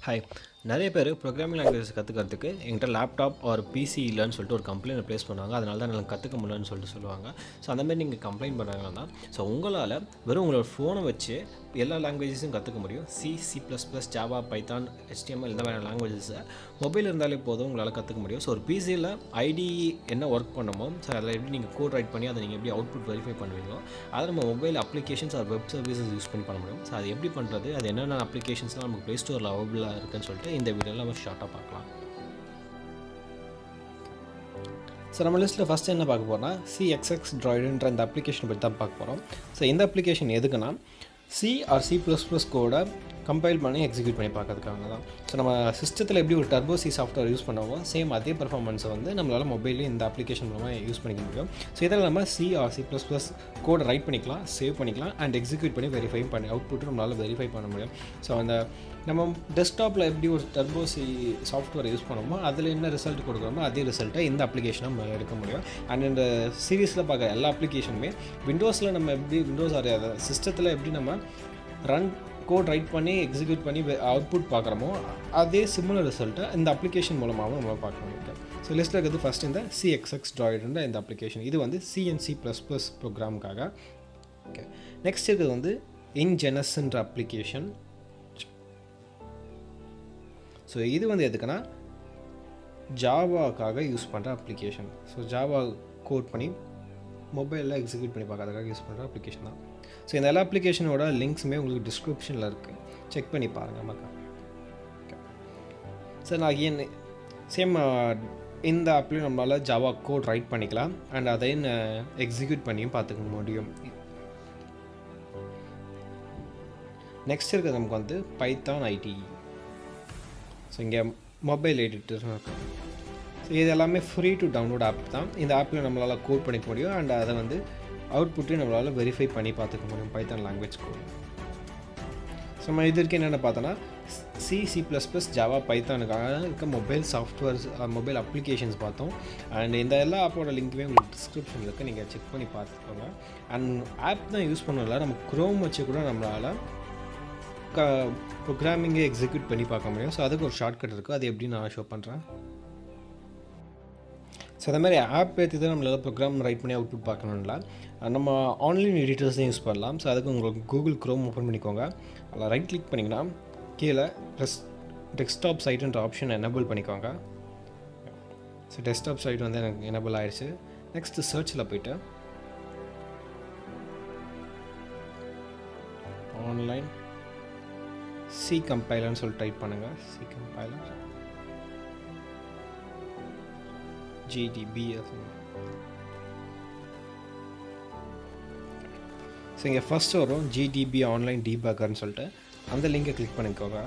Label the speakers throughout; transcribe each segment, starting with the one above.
Speaker 1: Hi, நிறைய பேர் programming language கற்றுக்கிறதுக்கு என்கிட்ட லேப்டாப் ஒரு பிசி இல்லைன்னு சொல்லிட்டு ஒரு கம்ப்ளைண்ட் ப்ளேஸ் பண்ணுவாங்க. அதனால தான் எனக்கு கற்றுக்க முடியலன்னு சொல்லிட்டு சொல்லுவாங்க. ஸோ அந்தமாதிரி நீங்கள் கம்ப்ளைண்ட் பண்ணுறாங்கன்னா ஸோ உங்களால் வெறும் உங்களோட ஃபோனை வச்சு எல்லா லாங்குவேஜஸும் கற்றுக்க முடியும். சி++, ஜாவா, பைத்தான், HTML இந்த மாதிரி லாங்குவேஜஸை மொபைல் இருந்தாலே போதும் உங்களால் கற்றுக்க முடியும். ஸோ ஒரு பிசியில் ஐடி என்ன ஒர்க் பண்ணுமோ ஸோ அதில் எப்படி நீங்கள் கோட் ரைட் பண்ணி அதை நீங்கள் எப்படி அவுட்புட் வெரிஃபை பண்ணுவீங்களோ அதை நம்ம mobile applications R web services use பண்ணி பண்ண முடியும். ஸோ அது எப்படி பண்ணுறது, அது என்னென்ன அப்ளிகேஷன்ஸ்லாம் நமக்கு ப்ளே ஸ்டோரில் அவைலபிளாக இருக்குன்னு சொல்லிட்டு இந்த வீடியோவில் நம்ம ஷார்ட்டாக பார்க்கலாம். ஸோ நம்ம லிஸ்ட்டில் ஃபஸ்ட்டு என்ன பார்க்க போகிறோம்னா CXXDroidன்ற இந்த அப்ளிகேஷன் பற்றி தான் பார்க்க போகிறோம். ஸோ இந்த அப்ளிகேஷன் எதுக்குன்னா C ஆர் C++ கோடை கம்பைல் பண்ணி எக்ஸிக்யூட் பண்ணி பார்க்கறதுக்காக தான். ஸோ நம்ம சிஸ்டத்தில் எப்படி ஒரு டர்போ C சாஃப்ட்வேர் யூஸ் பண்ணுவோமோ சேம் அதே பர்ஃபார்மன்ஸை வந்து நம்மளால் மொபைலையும் இந்த அப்ளிகேஷன் மூலமாக யூஸ் பண்ணிக்க முடியும். ஸோ இதில் நம்ம C ஆர் C++ கோடை ரைட் பண்ணிக்கலாம், சேவ் பண்ணிக்கலாம் அண்ட் எக்ஸிக்யூட் பண்ணி வெரிஃபை பண்ணி அவுட்புட்டு நம்மளால் வெரிஃபை பண்ண முடியும். ஸோ அந்த நம்ம டெஸ்க்டாப்பில் எப்படி ஒரு டர்போ C சாஃப்ட்வேர் யூஸ் பண்ணுவோமோ அதில் என்ன ரிசல்ட் கொடுக்குறோமோ அதே ரிசல்ட்டை இந்த அப்ளிகேஷனை நம்ம எடுக்க முடியும். அண்ட் இந்த சீரீஸில் பார்க்குற எல்லா அப்ளிகேஷனுமே விண்டோஸில் நம்ம எப்படி விண்டோஸ் ஆர் சிஸ்டத்தில் எப்படி நம்ம ரன் கோட் ரைட் பண்ணி எக்ஸிக்யூட் பண்ணி அவுட்புட் பார்க்குறோமோ அதே சிமிலர் ரிசல்ட்டை இந்த அப்ளிகேஷன் மூலமாகவும் நம்ம பார்க்க முடியும். ஸோ லிஸ்ட்டில் இருக்கிறது ஃபஸ்ட் இந்த CXXDroidன்ற இந்த அப்ளிகேஷன். இது வந்து C and C++ ப்ரோக்ராமுக்காக. ஓகே, நெக்ஸ்ட் இருக்கிறது வந்து InGenesன்ற அப்ளிகேஷன். ஸோ இது வந்து எதுக்குன்னா ஜாவாக்காக யூஸ் பண்ணுற அப்ளிகேஷன். ஸோ ஜாவா கோட் பண்ணி மொபைலில் எக்ஸிக்யூட் பண்ணி பார்க்கறதுக்காக யூஸ் பண்ணுற அப்ளிகேஷன் தான். ஸோ இந்த எல்லா அப்ளிகேஷனோட லிங்க்ஸுமே உங்களுக்கு டிஸ்கிரிப்ஷனில் இருக்குது, செக் பண்ணி பாருங்கள் மக்கா. ஓகே சார், நான் சேம் இந்த ஆப்லேயும் நம்மளால் ஜாவா கோட் ரைட் பண்ணிக்கலாம் அண்ட் அதையும் எக்ஸிக்யூட் பண்ணியும் பார்த்துக்க முடியும். நெக்ஸ்ட் இருக்கிறது நமக்கு வந்து பைத்தான் IDE. ஸோ இங்கே மொபைல் எடிட்டர் இருக்கும். ஸோ இது எல்லாமே ஃப்ரீ டு டவுன்லோட் ஆப் தான். இந்த ஆப்பில் நம்மளால் கோட் பண்ணிக்க முடியும் அண்ட் அதை வந்து அவுட்புட்டையும் நம்மளால் வெரிஃபை பண்ணி பார்த்துக்க முடியும் பைத்தான் லாங்குவேஜ் கோட். ஸோ நம்ம இதற்கு என்னென்ன பார்த்தோன்னா C++, ஜாவா, பைத்தானுக்காக இருக்க மொபைல் சாஃப்ட்வேர்ஸ் மொபைல் அப்ளிகேஷன்ஸ் பார்த்தோம். அண்ட் இந்த எல்லா ஆப்போட லிங்க்குமே உங்களுக்கு டிஸ்கிரிப்ஷனில் இருக்குது, நீங்கள் செக் பண்ணி பார்த்துக்கோங்க. அண்ட் ஆப் தான் யூஸ் பண்ணல, நம்ம க்ரோம் வச்சு கூட நம்மளால் ப்ரோக்ராமிங்கை எக்ஸிக்யூட் பண்ணி பார்க்க முடியும். ஸோ அதுக்கு ஒரு ஷார்ட்கட் இருக்குது, அது எப்படி நான் ஷோ பண்ணுறேன். ஸோ அதே மாதிரி ஆப் ஏற்றி தான் நம்மளால் ப்ரோக்ராம் ரைட் பண்ணி அவுட்புட் பார்க்கணும்ல, நம்ம ஆன்லைன் எடிட்டர்ஸ் தான் யூஸ் பண்ணலாம். ஸோ அதுக்கு உங்களுக்கு கூகுள் க்ரோம் ஓப்பன் பண்ணிக்கோங்க. அதில் ரைட் கிளிக் பண்ணிங்கன்னா கீழே ப்ளஸ் டெஸ்க்டாப் சைட்டுன்ற ஆப்ஷன் எனேபிள் பண்ணிக்கோங்க. ஸோ டெஸ்க்டாப் சைட் வந்து எனக்கு எனேபிள் ஆகிடுச்சு. நெக்ஸ்ட்டு சர்ச்சில் போய்ட்டு ஆன்லைன் C கம்பைலர்னு சொல்லி டைப் பண்ணுங்கள். C compiler GDB. ஸோ இங்கே ஃபஸ்ட் வரும் GDB ஆன்லைன் டீபக்கர்னு சொல்லிட்டு, அந்த லிங்கை கிளிக் பண்ணிக்கோங்க.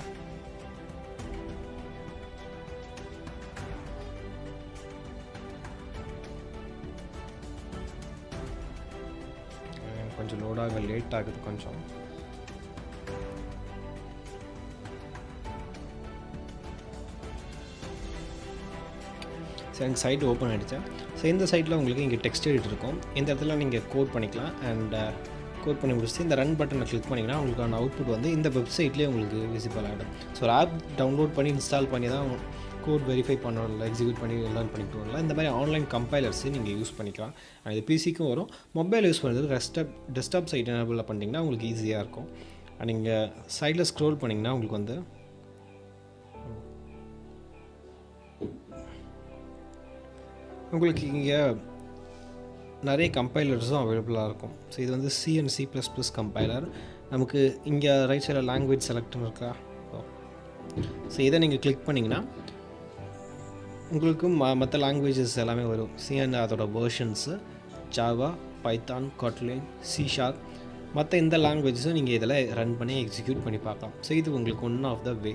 Speaker 1: கொஞ்சம் லோடாக லேட் ஆகுது கொஞ்சம். ஸோ எனக்கு சைட் ஓப்பன் ஆகிடுச்சு. ஸோ இந்த சைட்டில் உங்களுக்கு இங்கே டெக்ஸ்ட் எடிட்டர் இருக்கும். இந்த இடத்துல நீங்கள் கோட் பண்ணிக்கலாம் அண்ட் கோட் பண்ணி முடிச்சுட்டு இந்த ரன் பட்டனை கிளிக் பண்ணிங்கன்னா உங்களுக்கான அவுட்புட் வந்து இந்த வெப்சைட்லேயே உங்களுக்கு விசிபிள் ஆகிடும். ஸோ ஒரு ஆப் டவுன்லோட் பண்ணி இன்ஸ்டால் பண்ணி தான் கோட் வெரிஃபை பண்ணல, எக்ஸிக்யூட் பண்ணி லேர்ன் பண்ணிட்டு வரலாம். இந்த மாதிரி ஆன்லைன் கம்பைலர்ஸு நீங்கள் யூஸ் பண்ணிக்கலாம். இது பிசிக்கும் வரும். மொபைல் யூஸ் பண்ணுறது டெஸ்க்டாப் சைட் எனேபிள் பண்ணிங்கன்னா உங்களுக்கு ஈஸியாக இருக்கும். நீங்கள் சைடில் ஸ்க்ரோல் பண்ணிங்கன்னா உங்களுக்கு வந்து உங்களுக்கு இங்கே நிறைய கம்பைலர்ஸும் அவைலபிளாக இருக்கும். ஸோ இது வந்து C and C++ கம்பைலர். நமக்கு இங்கே ரைட் சைடில் லாங்குவேஜ் செலக்ட்னு இருக்கா. ஸோ இதை நீங்கள் கிளிக் பண்ணிங்கன்னா உங்களுக்கு மற்ற லாங்குவேஜஸ் எல்லாமே வரும். C and அதோட வேர்ஷன்ஸு ஜாவா, பைத்தான், காட்லின், C#, மற்ற இந்த லாங்குவேஜஸும் நீங்கள் இதில் ரன் பண்ணி எக்ஸிக்யூட் பண்ணி பார்க்கலாம். ஸோ இது உங்களுக்கு one of the way.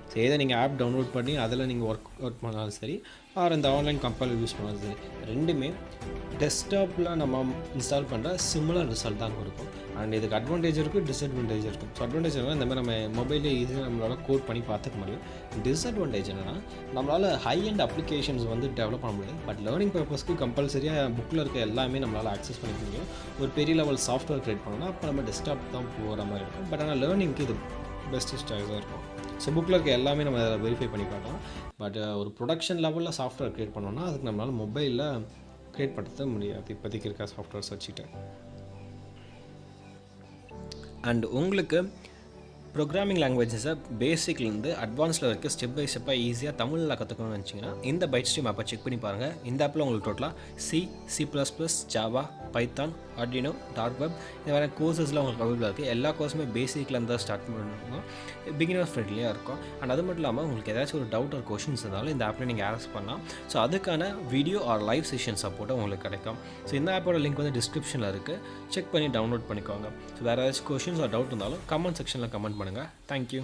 Speaker 1: So இதை நீங்கள் ஆப் டவுன்லோட் பண்ணி அதில் நீங்கள் ஒர்க் பண்ணாலும் சரி ஆர் இந்த ஆன்லைன் கம்பைலர் யூஸ் பண்ணாலும் சரி, ரெண்டுமே டெஸ்க்டாப்பில் நம்ம இன்ஸ்டால் பண்ணுற சிமிலர் ரிசல்ட் தான் இருக்கும். அண்ட் இதுக்கு அட்வான்டேஜ் இருக்குது, டிஸ்அட்வான்டேஜ் இருக்கும். ஸோ அட்வான்டேஜ் என்னன்னா இந்த மாதிரி நம்ம மொபைலே ஈஸியாக நம்மளால் கோட் பண்ணி பார்த்துக்க முடியும். டிஸ்அட்வான்டேஜ் என்னென்னா நம்மளால் ஹை அண்ட் அப்ளிகேஷன்ஸ் வந்து டெவலப் பண்ண முடியாது. பட் லேர்னிங் பர்பஸ்க்கு கம்பல்சரியாக புக்கில் இருக்க எல்லாமே நம்மளால் ஆக்சஸ் பண்ணிக்க முடியும். ஒரு பெரிய லெவல் சாஃப்ட்வேர் க்ரியேட் பண்ணோம்னா அப்போ நம்ம டெஸ்க்டாப் தான் போகிற மாதிரி இருக்கும். பட் ஆனால் லேர்னிங்க்கு இது பெஸ்ட்டு சாய்ஸாக இருக்கும். ஸோ புக்கில் இருக்க எல்லாமே நம்ம அதை வெரிஃபை பண்ணி பார்க்கலாம். பட் ஒரு ப்ரொடக்ஷன் லெவலில் சாஃப்ட்வேர் க்ரியேட் பண்ணோன்னா அதுக்கு நம்மளால் மொபைலில் க்ரியேட் பண்ணுறது முடியாது இப்போதைக்கு இருக்க சாஃப்ட்வேர்ஸ் வச்சுட்டு. அண்ட் உங்களுக்கு ப்ரோக்ராமிங் லாங்குவேஜஸை பேசிக்லேருந்து அட்வான்ஸில் வரைக்கும் ஸ்டெப் பை ஸ்டெப்பாக ஈஸியாக தமிழில் கற்றுக்கணும்னு நினச்சிங்கன்னா இந்த BYTESTREAM ஆப்பை செக் பண்ணி பாருங்கள். இந்த ஆப்பில் உங்களுக்கு டோட்டலாக C++, Java, Python, Arduino, dark web இந்த மாதிரி கோர்சஸ்லாம் உங்களுக்கு அவைலபிளாக இருக்குது. எல்லா கோர்ஸுமே பேசிக்லேருந்து தான் ஸ்டார்ட் பண்ணணும், பிகினர் ஃப்ரெண்ட்லியாக இருக்கும். அண்ட் அது மட்டும் இல்லாமல் உங்களுக்கு ஏதாச்சும் ஒரு டவுட் ஒரு கொஷின்ஸ் இருந்தாலும் இந்த ஆப்பில் நீங்கள் ஆக்சஸ் பண்ணலாம். ஸோ அதுக்கான வீடியோ ஆர் லைவ் செஷன் சப்போர்ட்டும் உங்களுக்கு கிடைக்கும். ஸோ இந்த ஆப்போட லிங்க் வந்து டிஸ்கிரிப்ஷனில் இருக்குது, செக் பண்ணி டவுன்லோட் பண்ணிக்கோங்க. ஸோ வேறு ஏதாச்சும் கொஷின்ஸ் ஆர் டவுட் இருந்தாலும் கமெண்ட் செக்ஷனில் கமெண்ட் பண்ணுங்கள். தேங்க்யூ.